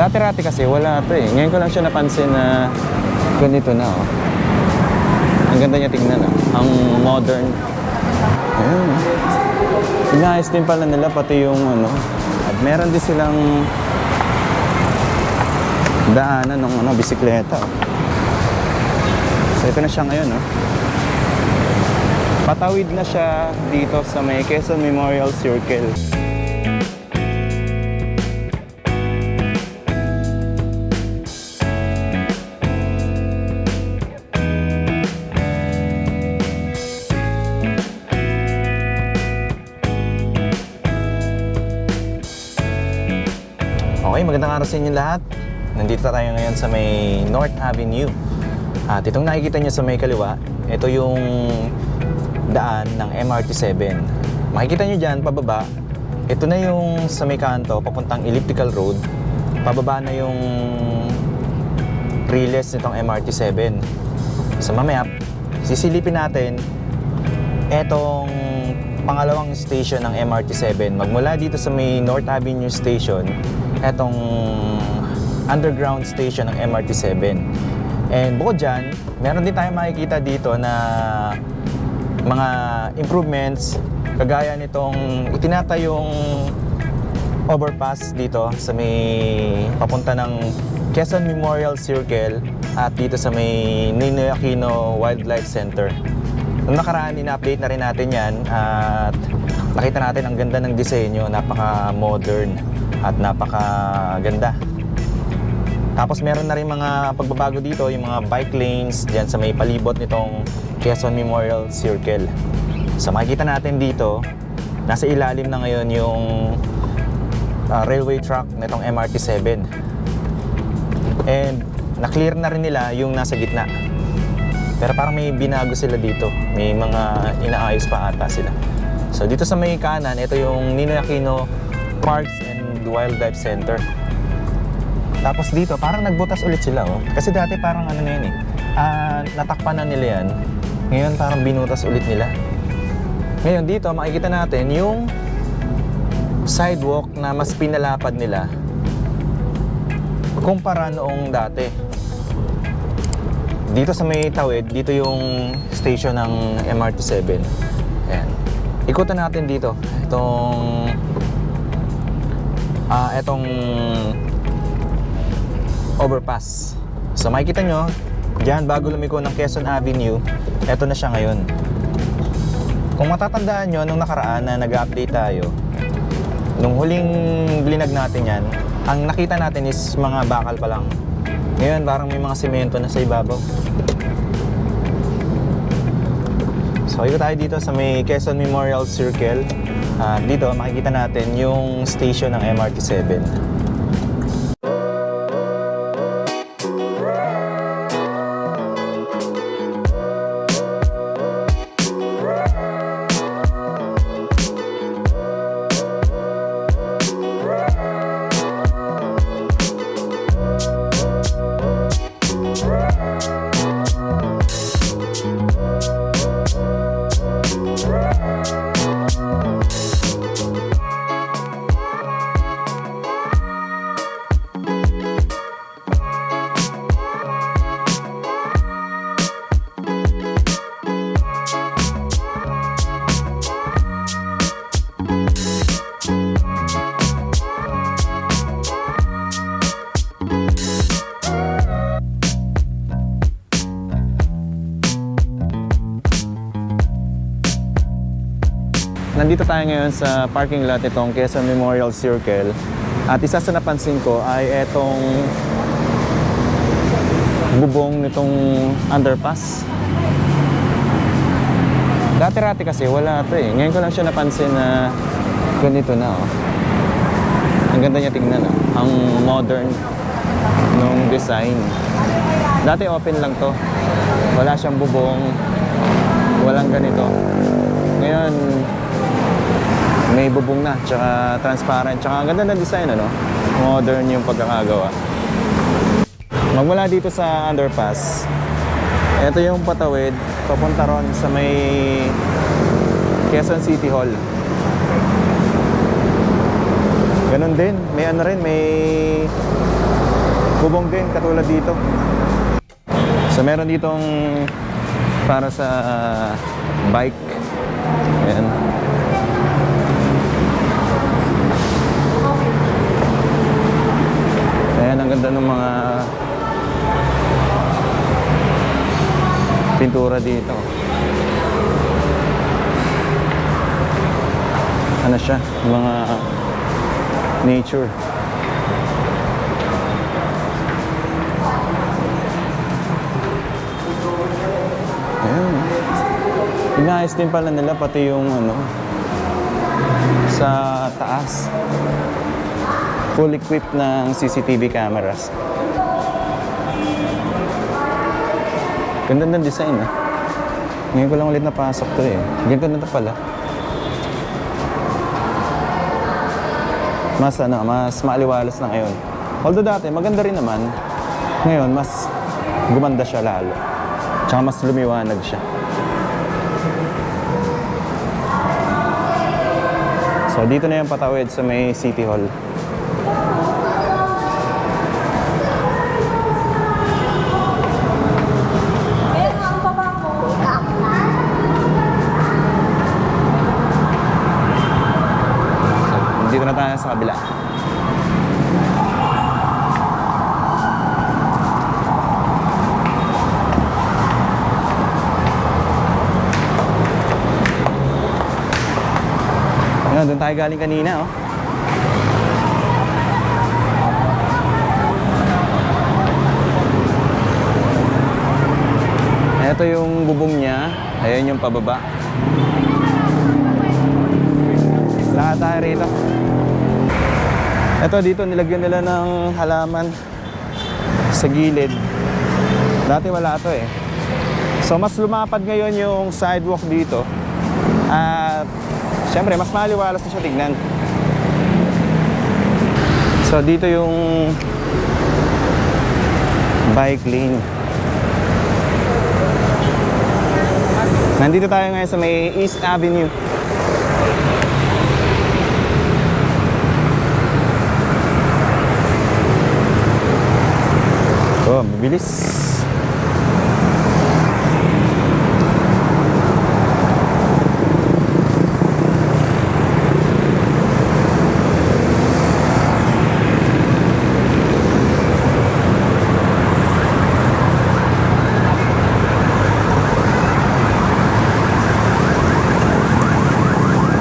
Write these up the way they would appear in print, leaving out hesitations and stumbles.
Dati-rati kasi wala to eh. Ngayon ko lang siya napansin na ganito na oh. Ang ganda niya tingnan ah. Ang modern. Ayun. Inayos din pala nila pati yung ano. At meron din silang daanan ng ano, bisikleta. So ito na siya ngayon oh. Patawid na siya dito sa may Quezon Memorial Circle. Okay, magandang araw sa inyo lahat. Nandito tayo ngayon sa may North Avenue. At itong nakikita nyo sa may kaliwa, ito yung daan ng MRT7. Makikita nyo dyan, pababa. Ito na yung sa may kanto, papuntang Elliptical Road. Pababa na yung riles nitong MRT7. So mamaya, sisilipin natin etong pangalawang station ng MRT7. Magmula dito sa may North Avenue Station, etong underground station ng MRT7. And bukod dyan, meron din tayo makikita dito na mga improvements kagaya nitong itinatayong overpass dito sa may papunta ng Quezon Memorial Circle at dito sa may Ninoy Aquino Wildlife Center. Nung nakaraan, in-update na rin natin yan at nakita natin ang ganda ng disenyo, napaka-modern at napaka-ganda. Tapos meron na rin mga pagbabago dito, yung mga bike lanes dyan sa may palibot nitong Quezon Memorial Circle. So makikita natin dito, nasa ilalim na ngayon yung railway track nitong MRT7. And na-clear na rin nila yung nasa gitna. Pero parang may binago sila dito. May mga inaayos pa ata sila. So dito sa may kanan, ito yung Ninoy Aquino Parks and Wildlife Center. Tapos dito, parang nagbutas ulit sila oh. Kasi dati parang ano na yun eh. Natakpan na nila yan. Ngayon parang binutas ulit nila. Ngayon dito, makikita natin yung sidewalk na mas pinalapad nila kumpara noong dati. Dito sa may tawid, dito yung station ng MRT7. Ayan. Ikutan natin dito. Etong overpass. So makikita nyo, dyan bago lumiko ng Quezon Avenue, eto na siya ngayon. Kung matatandaan nyo, nung nakaraan na nag-update tayo, nung huling blinag natin yan, ang nakita natin is mga bakal pa lang. Ngayon parang may mga semento na sa ibabaw. So ito tayo dito sa may Quezon Memorial Circle. Dito makikita natin yung station ng MRT7. Nandito tayo ngayon sa parking lot nitong Quezon Memorial Circle. At isa sa napansin ko ay etong bubong nitong underpass. Dati-rati kasi wala to eh. Ngayon ko lang siya napansin na ganito na oh. Ang ganda niya tingnan oh. Ang modern nung design. Dati open lang to. Wala siyang bubong. Walang ganito. Ngayon may bubong na, tsaka transparent, tsaka ang ganda ng design, ano? Modern yung pagkakagawa. Magmula dito sa underpass, ito yung patawid, papunta ron sa may Quezon City Hall. Ganun din, may ano rin, may bubong din katulad dito. So meron ditong para sa bike. Ayan. Ayan, ang ganda ng mga pintura dito. Ano siya? Mga nature. Ayan. Inayos din pala nila pati yung ano sa taas. Full equipped ng CCTV cameras. Ganda ng design ah. Ngayon ko lang ulit napasok to eh. Ganito na to pala. Mas ano, mas maaliwalas na ngayon. Although dati maganda rin naman. Ngayon mas gumanda siya lalo. Tsaka mas lumiwanag siya. So dito na yung patawid sa may City Hall. Dito na tayo sa kabila. Ayan, doon tayo galing kanina, oh. Ito yung bubong niya. Ayan yung pababa. Lahat tayo rito. Ito dito nilagyan nila ng halaman sa gilid. Dati wala to eh. So mas lumapad ngayon yung sidewalk dito. At syempre mas maliwalas na siya tignan. So dito yung bike lane. Nandito tayo ngayon sa may East Avenue. Oh, mabilis.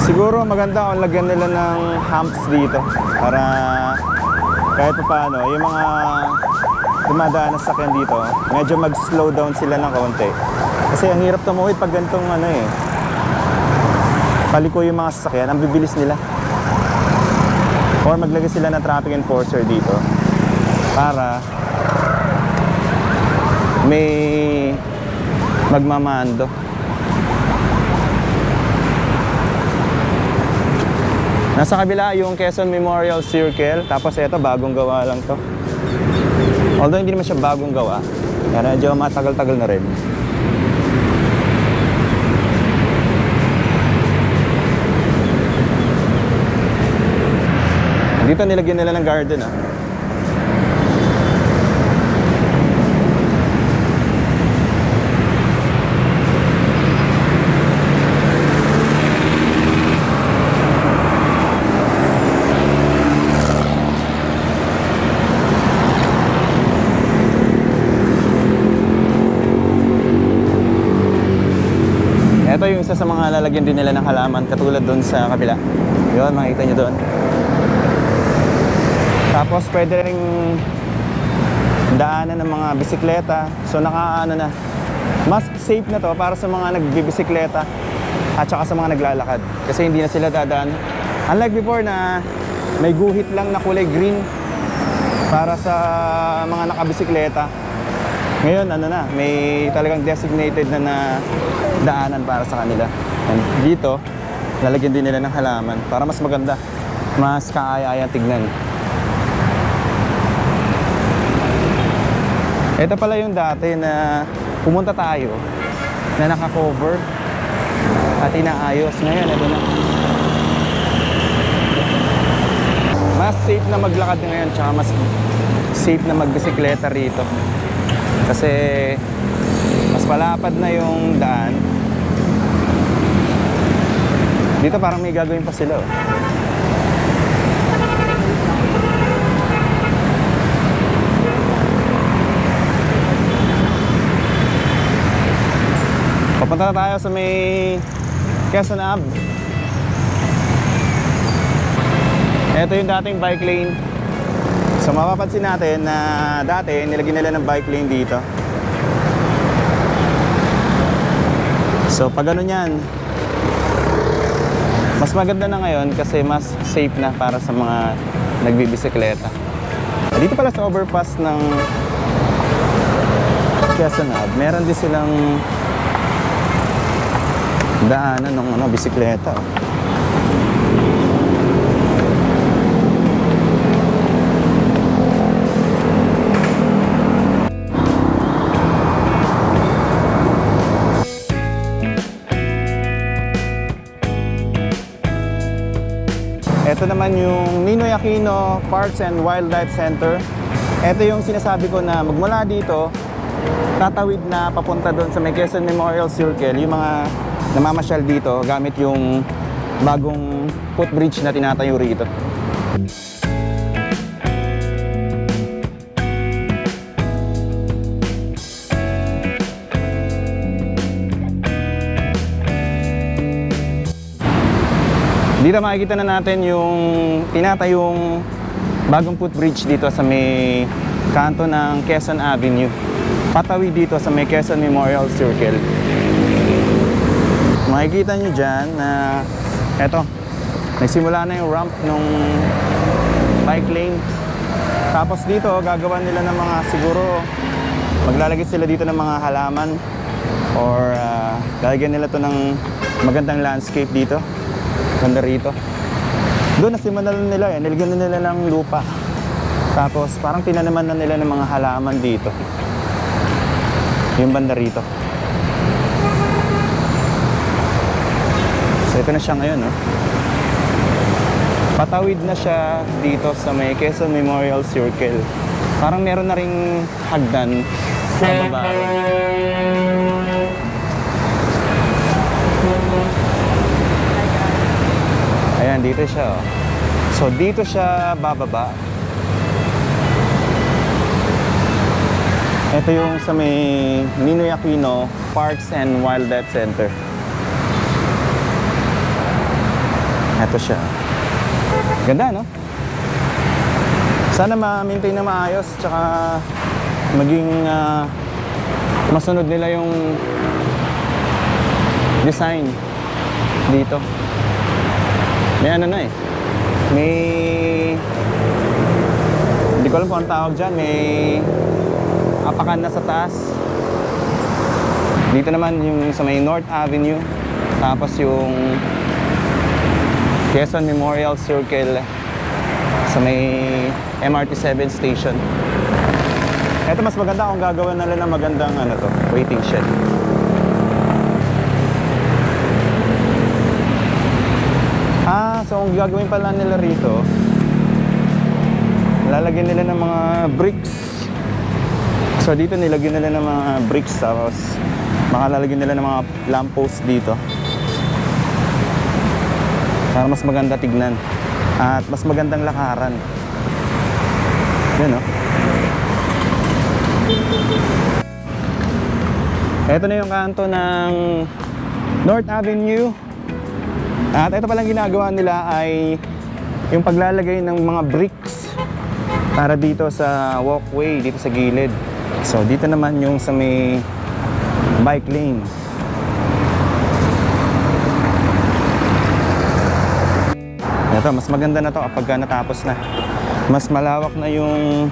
Siguro maganda kung lagyan nila ng humps dito para kahit pa paano yung mga dumadaan na sakyan dito, medyo mag-slow down sila ng kaunti. Kasi ang hirap tumuwid pag ganitong ano eh, paliko yung mga sasakyan, ang bibilis nila. Or maglagay sila ng traffic enforcer dito para may magmamando. Nasa kabila yung Quezon Memorial Circle, tapos ito bagong gawa lang to. Although hindi naman siya bagong gawa, kaya medyo matagal-tagal na rin. Dito nilagyan nila ng garden ah. Ito yung isa sa mga lalagyan din nila ng halaman katulad doon sa kabila. Yun, makikita nyo doon. Tapos pwede ring daanan ng mga bisikleta. So nakaano na. Mas safe na to para sa mga nagbibisikleta at saka sa mga naglalakad. Kasi hindi na sila dadaan. Unlike before na may guhit lang na kulay green para sa mga nakabisikleta. Ngayon ano na, may talagang designated na daanan para sa kanila. And dito, lalagyan din nila ng halaman para mas maganda, mas kaaya-aya tignan. Ito pala yung dati na pumunta tayo na naka-cover at inaayos. Ngayon, ito na. Mas safe na maglakad ngayon, tsaka mas safe na magbisikleta rito. Kasi mas palapad na yung daan. Dito parang may gagawin pa sila, oh. Papunta na tayo sa may Quezon Ave. Ito yung dating bike lane. So mapapansin natin na dati nilagyan nila ng bike lane dito. So pag ano yan, mas maganda na ngayon kasi mas safe na para sa mga nagbibisikleta. Dito pala sa overpass ng Quezon Ave, meron din silang daanan ng bisikleta. Ito naman yung Ninoy Aquino Parks and Wildlife Center. Ito yung sinasabi ko na magmula dito, tatawid na papunta doon sa may Quezon Memorial Circle, yung mga namamasyal dito gamit yung bagong footbridge na tinatayo rito. Dito makikita na natin yung tinatayong bagong footbridge dito sa may kanto ng Quezon Avenue. Patawid dito sa may Quezon Memorial Circle. Makikita nyo dyan na eto, nagsimula na yung ramp nung bike lane. Tapos dito gagawa nila ng mga, siguro maglalagay sila dito ng mga halaman or lalagyan nila to ng magandang landscape dito. Ganda rito. Doon nasimulan nila nilagyan na nila ng lupa. Tapos parang tinanaman na nila ng mga halaman dito. Yung banda rito. So ito na siya ngayon, no? Patawid na siya dito sa may Quezon Memorial Circle. Parang meron na ring hagdan sa baba. Ayan, dito siya, oh. So dito siya bababa. Ito yung sa may Ninoy Aquino Parks and Wildlife Center. Ito siya. Ganda, no? Sana ma-maintain na maayos, tsaka maging masunod nila yung design dito. May ano na eh. May... Hindi ko alam kung ang tawag dyan. May apakan na sa taas. Dito naman yung sa may North Avenue. Tapos yung Quezon Memorial Circle sa may MRT 7 station. Ito mas maganda kung gagawin nila ng magandang ano to, waiting shed. So ang gagawin pala nila rito, lalagyan nila ng mga bricks. So dito nilagyan nila ng mga bricks, tapos makalalagyan nila ng mga lamppost dito para mas maganda tignan at mas magandang lakaran. Yan, oh. Ito na yung kanto ng North Avenue. At ito palang ginagawa nila ay yung paglalagay ng mga bricks para dito sa walkway, dito sa gilid. So dito naman yung sa may bike lane. Ito, mas maganda na to kapag natapos na. Mas malawak na yung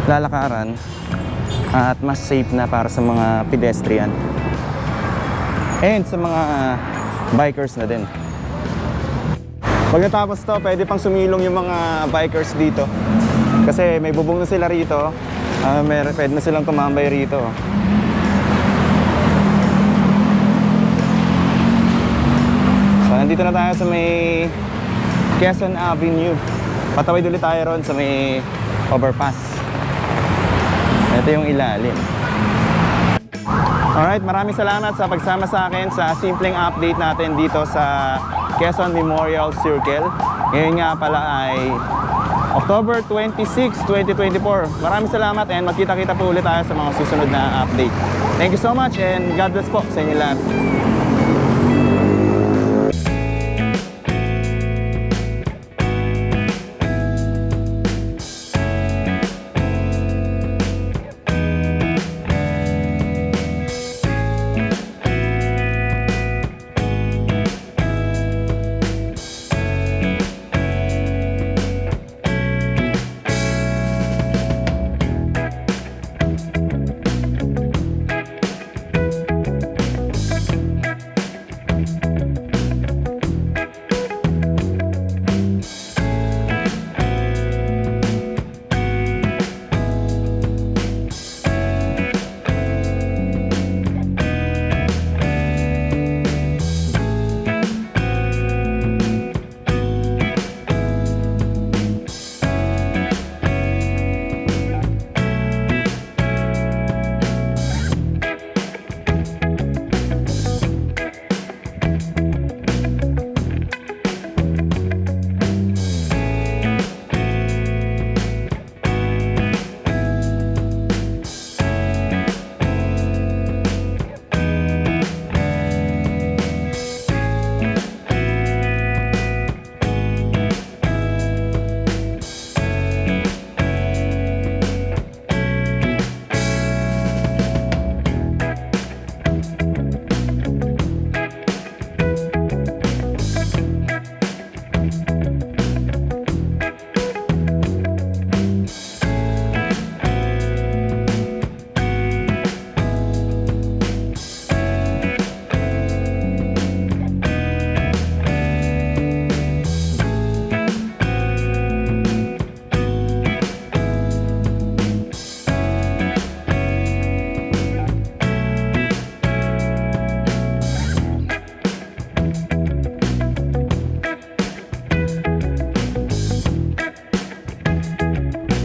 lalakaran at mas safe na para sa mga pedestrian and sa mga bikers na din. Pag natapos to, pwede pang sumilong yung mga bikers dito kasi may bubong na sila rito. Pwede na silang tumambay rito. So nandito na tayo sa may Quezon Avenue. Patawid ulit tayo ron sa may overpass. Ito yung ilalim. Alright, maraming salamat sa pagsama sa akin sa simpleng update natin dito sa Quezon Memorial Circle. Ngayon nga pala ay October 26, 2024. Maraming salamat and magkita-kita po ulit tayo sa mga susunod na update. Thank you so much and God bless po sa inyo lahat.